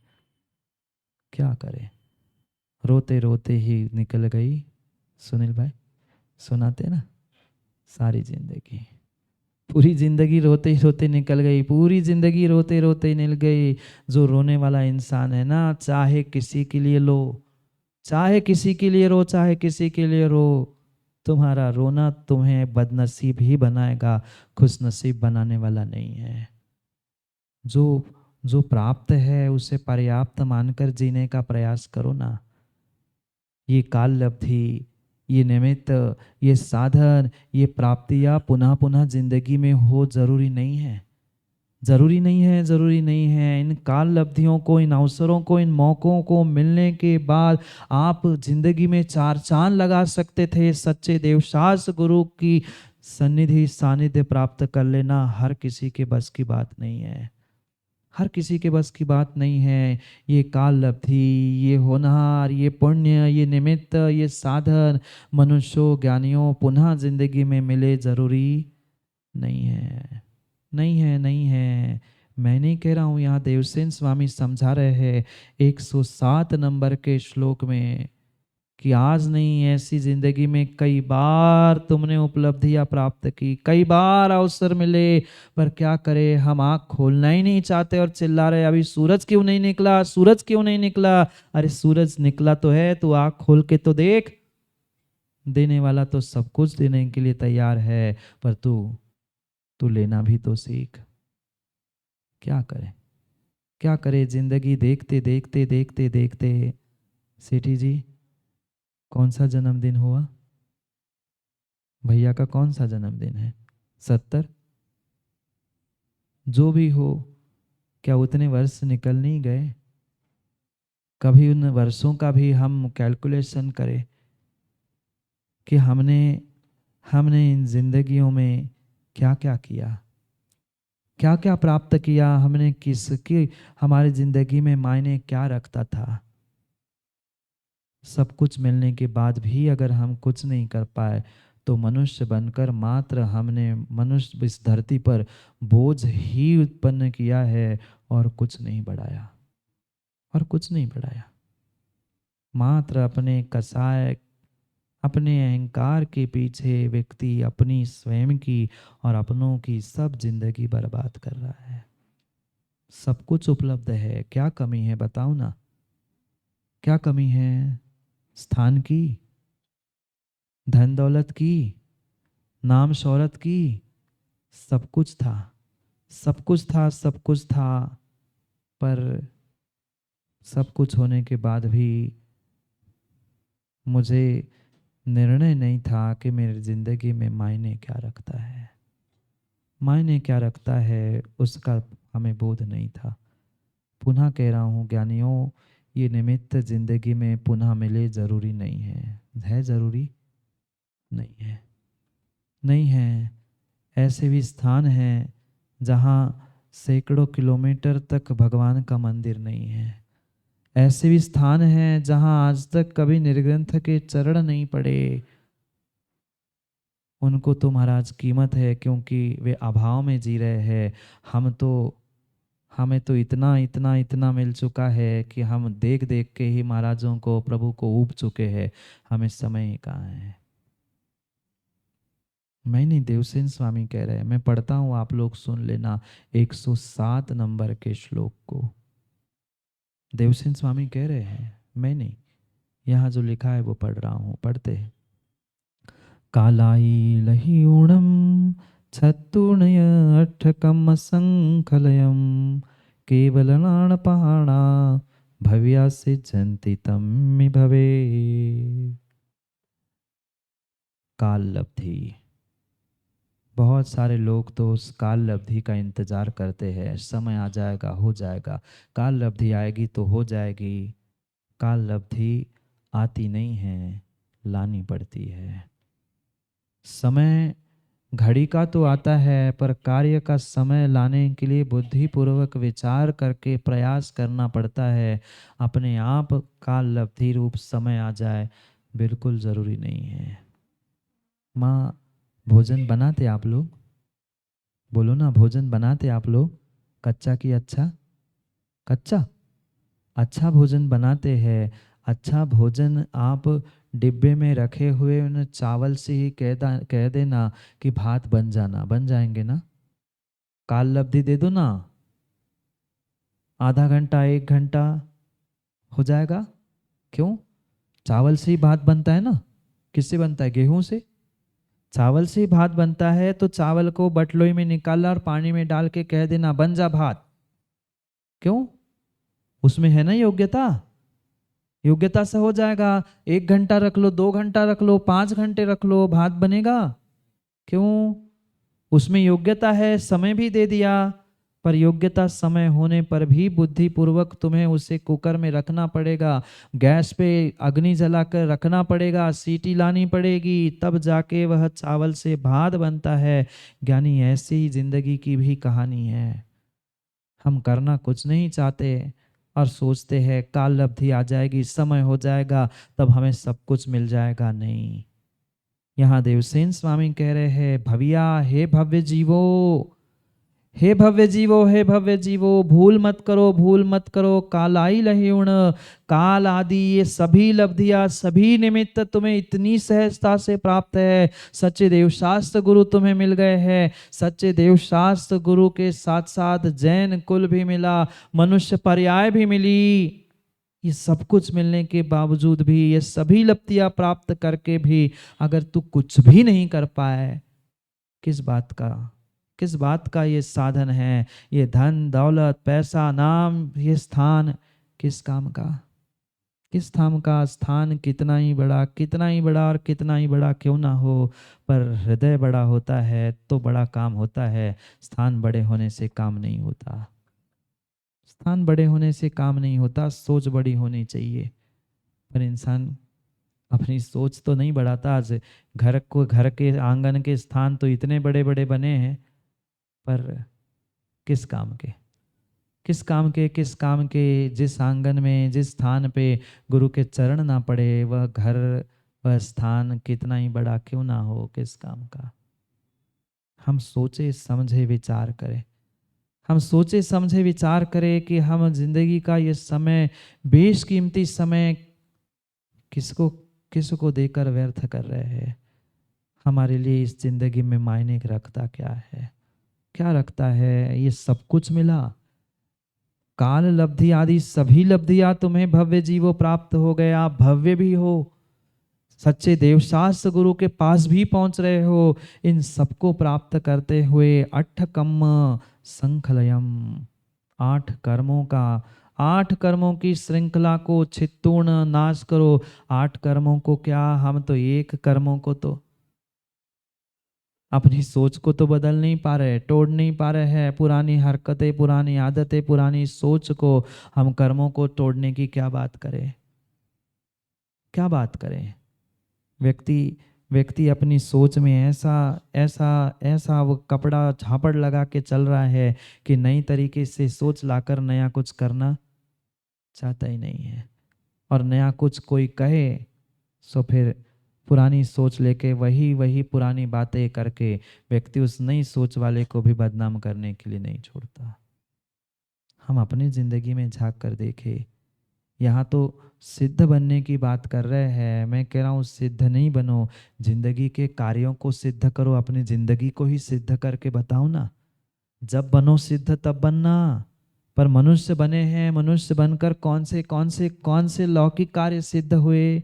क्या करें? रोते रोते ही निकल गई, सुनील भाई सुनाते ना, सारी जिंदगी, पूरी जिंदगी रोते रोते निकल गई, पूरी जिंदगी रोते रोते निकल गई। जो रोने वाला इंसान है ना, चाहे किसी के लिए लो, चाहे किसी के लिए रो, चाहे किसी के लिए रो, तुम्हारा रोना तुम्हें बदनसीब ही बनाएगा, खुशनसीब बनाने वाला नहीं है। जो जो प्राप्त है उसे पर्याप्त मानकर जीने का प्रयास करो ना। ये काल लब्धि, ये निमित्त, ये साधन, ये प्राप्तियाँ पुनः पुनः जिंदगी में हो जरूरी नहीं है, जरूरी नहीं है, जरूरी नहीं है। इन काल लब्धियों को, इन अवसरों को, इन मौकों को मिलने के बाद आप जिंदगी में चार चांद लगा सकते थे। सच्चे देवशास्त्र गुरु की सन्निधि सानिध्य प्राप्त कर लेना हर किसी के बस की बात नहीं है, हर किसी के बस की बात नहीं है। ये काल लब्धि, ये होनहार, ये पुण्य, ये निमित्त, ये साधन मनुष्यों ज्ञानियों पुनः जिंदगी में मिले जरूरी नहीं है, नहीं है, नहीं है। मैं नहीं कह रहा हूँ, यहाँ देवसेन स्वामी समझा रहे हैं 107 नंबर के श्लोक में कि आज नहीं, ऐसी जिंदगी में कई बार तुमने उपलब्धियां प्राप्त की, कई बार अवसर मिले, पर क्या करे, हम आँख खोलना ही नहीं चाहते और चिल्ला रहे अभी सूरज क्यों नहीं निकला, सूरज क्यों नहीं निकला। अरे सूरज निकला तो है, तू आँख खोल के तो देख, देने वाला तो सब कुछ देने के लिए तैयार है, पर तू तू लेना भी तो सीख। क्या करे, क्या करे, जिंदगी देखते देखते देखते देखते। सेठी जी, कौन सा जन्मदिन हुआ भैया का, कौन सा जन्मदिन है? 70? जो भी हो, क्या उतने वर्ष निकल नहीं गए? कभी उन वर्षों का भी हम कैलकुलेशन करें कि हमने हमने इन जिंदगियों में क्या क्या किया, क्या क्या प्राप्त किया, हमने किसकी, हमारी जिंदगी में मायने क्या रखता था। सब कुछ मिलने के बाद भी अगर हम कुछ नहीं कर पाए तो मनुष्य बनकर मात्र हमने मनुष्य इस धरती पर बोझ ही उत्पन्न किया है और कुछ नहीं बढ़ाया, और कुछ नहीं बढ़ाया। मात्र अपने कसाय, अपने अहंकार के पीछे व्यक्ति अपनी स्वयं की और अपनों की सब जिंदगी बर्बाद कर रहा है। सब कुछ उपलब्ध है, क्या कमी है बताओ ना, क्या कमी है? स्थान की, धन दौलत की, नाम शौहरत की, सब कुछ था, सब कुछ था, सब कुछ था। पर सब कुछ होने के बाद भी मुझे निर्णय नहीं था कि मेरी ज़िंदगी में मायने क्या रखता है, मायने क्या रखता है उसका हमें बोध नहीं था। पुनः कह रहा हूँ ज्ञानियों, ये निमित्त ज़िंदगी में पुनः मिले ज़रूरी नहीं है ज़रूरी नहीं है, नहीं है। ऐसे भी स्थान हैं जहाँ सैकड़ों किलोमीटर तक भगवान का मंदिर नहीं है। ऐसे भी स्थान हैं जहाँ आज तक कभी निर्ग्रंथ के चरण नहीं पड़े। उनको तो महाराज कीमत है क्योंकि वे अभाव में जी रहे हैं। हम तो हमें तो इतना इतना इतना मिल चुका है कि हम देख देख के ही महाराजों को, प्रभु को ऊब चुके हैं। हमें समय ही कहाँ है। मैं नहीं, देवसेन स्वामी कह रहे हैं, मैं पढ़ता हूँ, आप लोग सुन लेना 107 नंबर के श्लोक को। देवसेन स्वामी कह रहे हैं, मैं नहीं, यहाँ जो लिखा है वो पढ़ रहा हूँ, पढ़ते हैं। कालायिलहीऊणं छत्तुर्णय अट्ठकम् असङ्खलयं केवलनाणपहाणा भव्या सिद्धन्ति तम्मि भवे। काल लब्धि, बहुत सारे लोग तो उस काल लब्धि का इंतजार करते हैं, समय आ जाएगा, हो जाएगा, काल लब्धि आएगी तो हो जाएगी। काल लब्धि आती नहीं है, लानी पड़ती है। समय घड़ी का तो आता है, पर कार्य का समय लाने के लिए बुद्धिपूर्वक विचार करके प्रयास करना पड़ता है। अपने आप काल लब्धि रूप समय आ जाए बिल्कुल ज़रूरी नहीं है। माँ, भोजन बनाते आप लोग? बोलो ना, भोजन बनाते आप लोग? कच्चा कि अच्छा? कच्चा। अच्छा भोजन बनाते हैं। अच्छा भोजन आप डिब्बे में रखे हुए उन चावल से ही कह देना कि भात बन जाना, बन जाएंगे ना? काल लब्धि दे दो ना, आधा घंटा 1 घंटा हो जाएगा। क्यों? चावल से ही भात बनता है ना। किससे बनता है? गेहूं से। चावल से ही भात बनता है तो चावल को बटलोई में निकालना और पानी में डाल के कह देना बन जा भात। क्यों? उसमें है ना योग्यता, योग्यता से हो जाएगा। 1 घंटा रख लो, 2 घंटा रख लो, 5 घंटे रख लो, भात बनेगा। क्यों? उसमें योग्यता है, समय भी दे दिया। पर योग्यता समय होने पर भी बुद्धि पूर्वक तुम्हें उसे कुकर में रखना पड़ेगा, गैस पे अग्नि जलाकर रखना पड़ेगा, सीटी लानी पड़ेगी, तब जाके वह चावल से भात बनता है। ज्ञानी ऐसी ही जिंदगी की भी कहानी है। हम करना कुछ नहीं चाहते और सोचते हैं काल लब्धि आ जाएगी, समय हो जाएगा, तब हमें सब कुछ मिल जाएगा। नहीं, यहाँ देवसेन स्वामी कह रहे हैं भविया, हे भव्य जीवो, हे भव्य जीवो, हे भव्य जीवो, भूल मत करो, भूल मत करो। कालाई लहीउण, काल आदि ये सभी लब्धियां, सभी निमित्त तुम्हें इतनी सहजता से प्राप्त है। सच्चे देव शास्त्र गुरु तुम्हें मिल गए हैं। सच्चे देव शास्त्र गुरु के साथ साथ जैन कुल भी मिला, मनुष्य पर्याय भी मिली। ये सब कुछ मिलने के बावजूद भी, ये सभी लब्धियां प्राप्त करके भी अगर तू कुछ भी नहीं कर पाए, किस बात का, किस बात का ये साधन है? ये धन दौलत पैसा नाम, ये स्थान किस काम का? किस धाम का? स्थान कितना ही बड़ा, कितना ही बड़ा और कितना ही बड़ा क्यों ना हो, पर हृदय बड़ा होता है तो बड़ा काम होता है। स्थान बड़े होने से काम नहीं होता, स्थान बड़े होने से काम नहीं होता, सोच बड़ी होनी चाहिए। पर इंसान अपनी सोच तो नहीं बढ़ाता। आज घर के आंगन के स्थान तो इतने बड़े बड़े बने हैं, पर किस काम के, किस काम के, किस काम के? जिस आंगन में, जिस स्थान पे गुरु के चरण ना पड़े, वह घर, वह स्थान कितना ही बड़ा क्यों ना हो, किस काम का? हम सोचे समझे विचार करें, हम सोचे समझे विचार करें कि हम जिंदगी का ये समय, बेशकीमती समय किसको किसको देकर व्यर्थ कर रहे हैं? हमारे लिए इस जिंदगी में मायने रखता क्या है? क्या रखता है? ये सब कुछ मिला, काल लब्धि आदि सभी लब्धियां तुम्हें भव्य जीवो प्राप्त हो गए, आप भव्य भी हो, सच्चे देवशास्त्र गुरु के पास भी पहुंच रहे हो। इन सबको प्राप्त करते हुए अट्ठ कम्म संखलयम, 8 कर्मों का, 8 कर्मों की श्रृंखला को छित्तूर्ण नाश करो। 8 कर्मों को क्या, हम तो एक कर्मों को तो, अपनी सोच को तो बदल नहीं पा रहे, तोड़ नहीं पा रहे हैं। पुरानी हरकतें, पुरानी आदतें, पुरानी सोच को, हम कर्मों को तोड़ने की क्या बात करें? क्या बात करें? व्यक्ति व्यक्ति अपनी सोच में ऐसा ऐसा ऐसा वो कपड़ा झापड़ लगा के चल रहा है कि नई तरीके से सोच लाकर नया कुछ करना चाहता ही नहीं है। और नया कुछ कोई कहे सो फिर पुरानी सोच लेके वही वही पुरानी बातें करके व्यक्ति उस नई सोच वाले को भी बदनाम करने के लिए नहीं छोड़ता। हम अपनी जिंदगी में झांक कर देखें। यहाँ तो सिद्ध बनने की बात कर रहे हैं, मैं कह रहा हूँ सिद्ध नहीं बनो, जिंदगी के कार्यों को सिद्ध करो, अपनी जिंदगी को ही सिद्ध करके बताओ ना। जब बनो सिद्ध तब बनना। पर मनुष्य बने हैं, मनुष्य बनकर कौन से लौकिक कार्य सिद्ध हुए?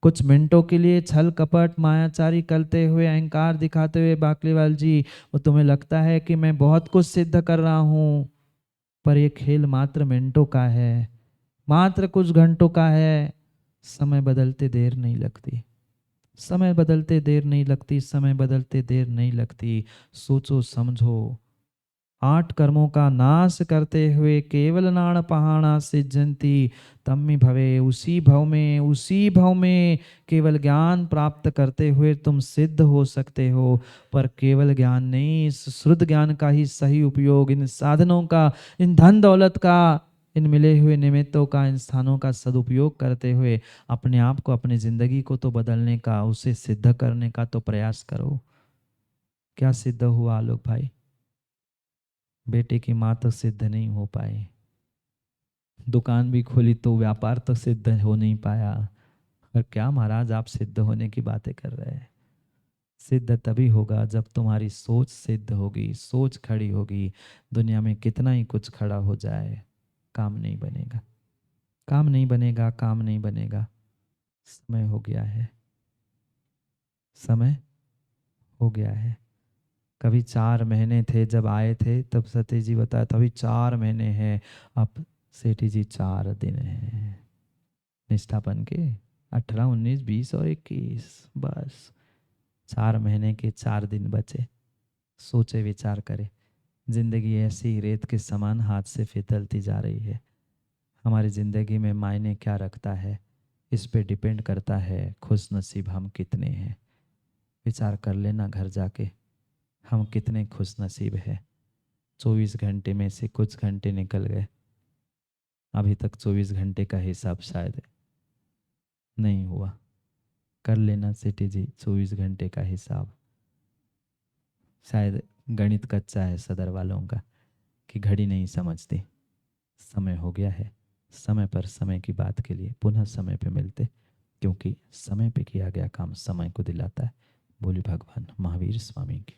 कुछ मिनटों के लिए छल कपट मायाचारी करते हुए, अहंकार दिखाते हुए बाकलीवाल जी, वो तुम्हें लगता है कि मैं बहुत कुछ सिद्ध कर रहा हूँ, पर ये खेल मात्र मिनटों का है, मात्र कुछ घंटों का है। समय बदलते देर नहीं लगती, समय बदलते देर नहीं लगती, समय बदलते देर नहीं लगती। सोचो समझो, 8 कर्मों का नाश करते हुए केवल नाण पहाड़ा सिद्धंती तम्मी भवे, उसी भव में केवल ज्ञान प्राप्त करते हुए तुम सिद्ध हो सकते हो। पर केवल ज्ञान नहीं, इस शुद्ध ज्ञान का ही सही उपयोग, इन साधनों का, इन धन दौलत का, इन मिले हुए निमित्तों का, इन स्थानों का सदुपयोग करते हुए अपने आप को, अपनी जिंदगी को तो बदलने का, उसे सिद्ध करने का तो प्रयास करो। क्या सिद्ध हुआ आलोक भाई? बेटे की माँ तो सिद्ध नहीं हो पाई, दुकान भी खोली तो व्यापार तो सिद्ध हो नहीं पाया। और क्या महाराज आप सिद्ध होने की बातें कर रहे हैं? सिद्ध तभी होगा जब तुम्हारी सोच सिद्ध होगी, सोच खड़ी होगी। दुनिया में कितना ही कुछ खड़ा हो जाए, काम नहीं बनेगा, काम नहीं बनेगा, काम नहीं बनेगा। समय हो गया है, समय हो गया है। कभी 4 महीने थे जब आए थे, तब सती जी बताया था अभी 4 महीने हैं, अब सेठी जी 4 दिन हैं निष्ठापन के, 18, 19, 20 और 21, बस 4 महीने के 4 दिन बचे। सोचे विचार करे, जिंदगी ऐसी रेत के समान हाथ से फिसलती जा रही है। हमारी जिंदगी में मायने क्या रखता है, इस पे डिपेंड करता है खुश नसीब हम कितने हैं। विचार कर लेना घर जाके, हम कितने खुश नसीब हैं। 24 घंटे में से कुछ घंटे निकल गए, अभी तक 24 घंटे का हिसाब शायद नहीं हुआ। कर लेना सेठी जी 24 घंटे का हिसाब। शायद गणित कच्चा है सदर वालों का कि घड़ी नहीं समझती। समय हो गया है, समय पर समय की बात के लिए पुनः समय पे मिलते, क्योंकि समय पे किया गया काम समय को दिलाता है। बोली भगवान महावीर स्वामी की।